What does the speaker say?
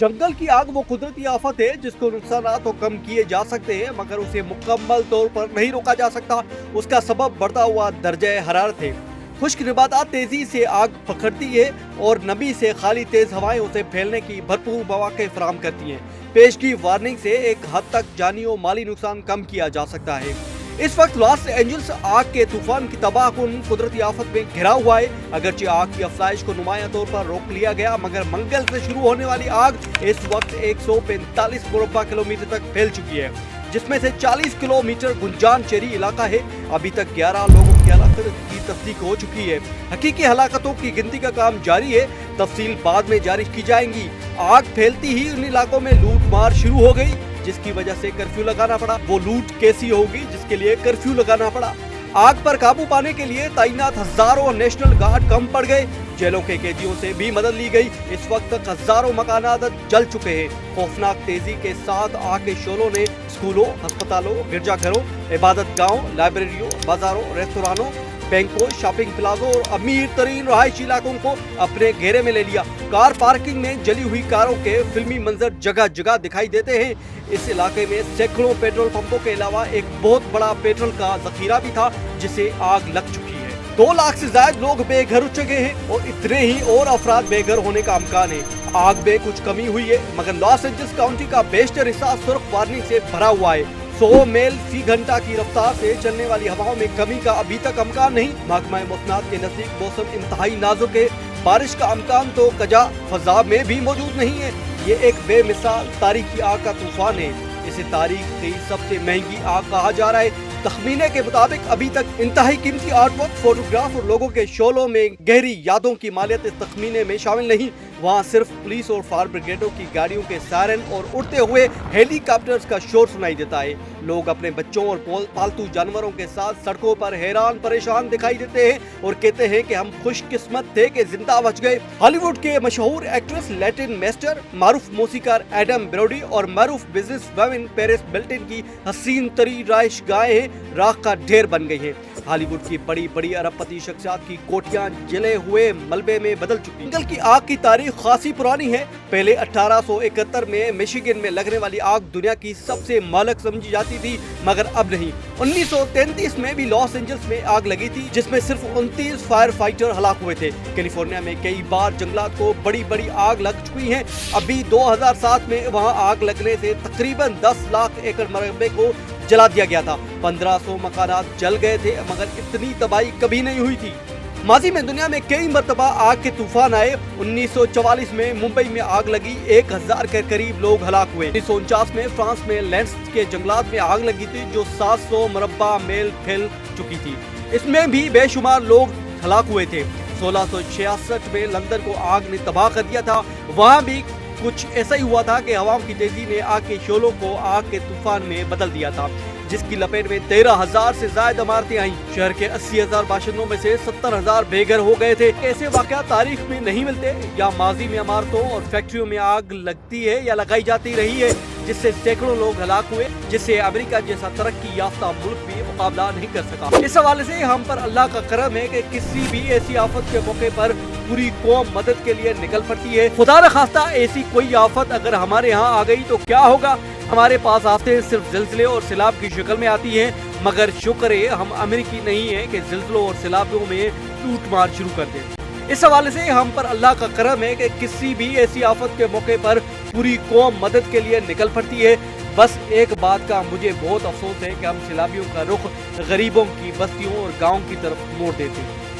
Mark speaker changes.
Speaker 1: जंगल की आग वो कुदरती आफत है जिसको नुकसान तो कम किए जा सकते हैं मगर उसे मुकम्मल तौर पर नहीं रोका जा सकता। उसका सबब बढ़ता हुआ दर्जा हरारत है। खुश्क नबातात तेजी से आग पकड़ती है और नमी से खाली तेज हवाएं उसे फैलने की भरपूर मौके फराहम करती हैं। पेशगी वार्निंग से एक हद तक जानी और माली नुकसान कम किया जा सकता है। इस वक्त लॉस एंजल्स आग के तूफान की तबाहकुन कुदरती आफत में घिरा हुआ है। अगरचे आग की अफजाइश को नुमाया तौर पर रोक लिया गया मगर मंगल से शुरू होने वाली आग इस वक्त 145 मुरब्बा किलोमीटर तक फैल चुकी है, जिसमें से 40 किलोमीटर गुंजान चेरी इलाका है। अभी तक 11 लोगों की हलाकत की तस्दीक हो चुकी है। हकीकी हलाकतों की गिनती का काम जारी है, तफसील बाद में जारी की जाएंगी। आग फैलती ही उन इलाकों में लूट मार शुरू हो गई जिसकी वजह से कर्फ्यू लगाना पड़ा। वो लूट कैसी होगी जिसके लिए कर्फ्यू लगाना पड़ा। आग पर काबू पाने के लिए तैनात हजारों नेशनल गार्ड कम पड़ गए। जेलों के कैदियों से भी मदद ली गई। इस वक्त तक हजारों मकानात जल चुके हैं। खौफनाक तेजी के साथ आग के शोलों ने स्कूलों, अस्पतालों, गिरजाघरों, इबादत गाहों, लाइब्रेरियों, बाजारों, रेस्तोरानों, बैंकों, शॉपिंग प्लाजों और अमीर तरीन रहायशी इलाकों को अपने घेरे में ले लिया। कार पार्किंग में जली हुई कारों के फिल्मी मंजर जगह जगह दिखाई देते हैं। इस इलाके में सैकड़ों पेट्रोल पंपों के अलावा एक बहुत बड़ा पेट्रोल का जखीरा भी था जिसे आग लग चुकी है। 2 लाख से ज्यादा लोग बेघर हो चुके हैं और इतने ही और अफराद बेघर होने का अमकान है। आग में कुछ कमी हुई है मगर लॉस एंजल्स काउंटी का बेशतर हिस्सा सुर्ख वार्निंग से भरा हुआ है। 100 मील फी घंटा की रफ्तार से चलने वाली हवाओं में कमी का अभी तक अमकान नहीं। महकमा मौसमात के नजदीक मौसम इंतहाई नाजुक है। बारिश का अमकान तो कजा फजा में भी मौजूद नहीं है। ये एक बेमिसाल तारीखी आग का तूफान है। इसे तारीख की सबसे महंगी आग कहा जा रहा है। तखमीने के मुताबिक अभी तक इंतहाई कीमती आर्टवर्क, फोटोग्राफ और लोगों के शोलों में गहरी यादों की मालियत इस तखमीने में शामिल नहीं। वहाँ सिर्फ पुलिस और फायर ब्रिगेडों की गाड़ियों के सायरन और उड़ते हुए हेलीकॉप्टर्स का शोर सुनाई देता है। लोग अपने बच्चों और पालतू जानवरों के साथ सड़कों पर हैरान परेशान दिखाई देते हैं और कहते हैं कि हम खुशकिस्मत थे कि जिंदा बच गए। हॉलीवुड के मशहूर एक्ट्रेस लैटिन मेस्टर, मारूफ मौसीकार एडम ब्रोडी और मारूफ बिजनेस वुमेन पेरिस हिल्टन की हसीन तरीन रहायश गाहें राख का ढेर बन गई हैं। हॉलीवुड की बड़ी बड़ी अरबपति शख्सियात की कोठियां जले हुए मलबे में बदल चुकी। जंगल की आग की तारीख खासी पुरानी है। पहले 1871 में मिशिगन में लगने वाली आग दुनिया की सबसे मालक समझी जाती थी मगर अब नहीं। 1933 में भी लॉस एंजल्स में आग लगी थी जिसमें सिर्फ 29 फायर फाइटर हलाक हुए थे। कैलिफोर्निया में कई बार जंगलात को बड़ी बड़ी आग लग चुकी है। अभी 2007 में वहाँ आग लगने से तकरीबन 10 लाख एकड़ मरबे को जला दिया गया था। 1500 मकानात जल गए थे मगर इतनी तबाही कभी नहीं हुई थी। माजी में दुनिया में कई मरतबा आग के तूफान आए। 1944 में मुंबई में आग लगी, 1000 के करीब लोग हलाक हुए। 1949 में फ्रांस में लेंस के जंगलात में आग लगी थी जो 700 मुरब्बा मील फैल चुकी थी। इसमें भी बेशुमार लोग हलाक हुए थे। 1666 में लंदन को आग ने तबाह कर दिया था। वहाँ भी कुछ ऐसा ही हुआ था कि हवाओं की तेजी ने आग के शोलों को आग के तूफान में बदल दिया था जिसकी लपेट में 13,000 से ज्यादा इमारतें आईं। शहर के 80,000 बाशिंदों में से 70,000 बेघर हो गए थे। ऐसे वाकया तारीख में नहीं मिलते। या माजी में इमारतों और फैक्ट्रियों में आग लगती है या लगाई जाती रही है जिससे सैकड़ों लोग हलाक हुए, जिससे अमेरिका जैसा तरक्की याफ्ता मुल्क भी मुकाबला नहीं कर सका। इस हवाले से हम पर अल्लाह का करम है कि किसी भी ऐसी आफत के मौके पर पूरी कौम मदद के लिए निकल पड़ती है। खुदा न खास्ता ऐसी कोई आफत अगर हमारे यहाँ आ गई तो क्या होगा। हमारे पास आफतें सिर्फ जिलजिले और सैलाब की शक्ल में आती हैं मगर शुक्र है हम अमेरिकी नहीं है कि जिलजिलों और सैलाबों में लूट मार शुरू कर दें। इस हवाले से हम पर अल्लाह का करम है कि किसी भी ऐसी आफत के मौके पर पूरी कौम मदद के लिए निकल पड़ती है। बस एक बात का मुझे बहुत अफसोस है कि हम सैलाबियों का रुख गरीबों की बस्तियों और गाँव की तरफ मोड़ देते हैं।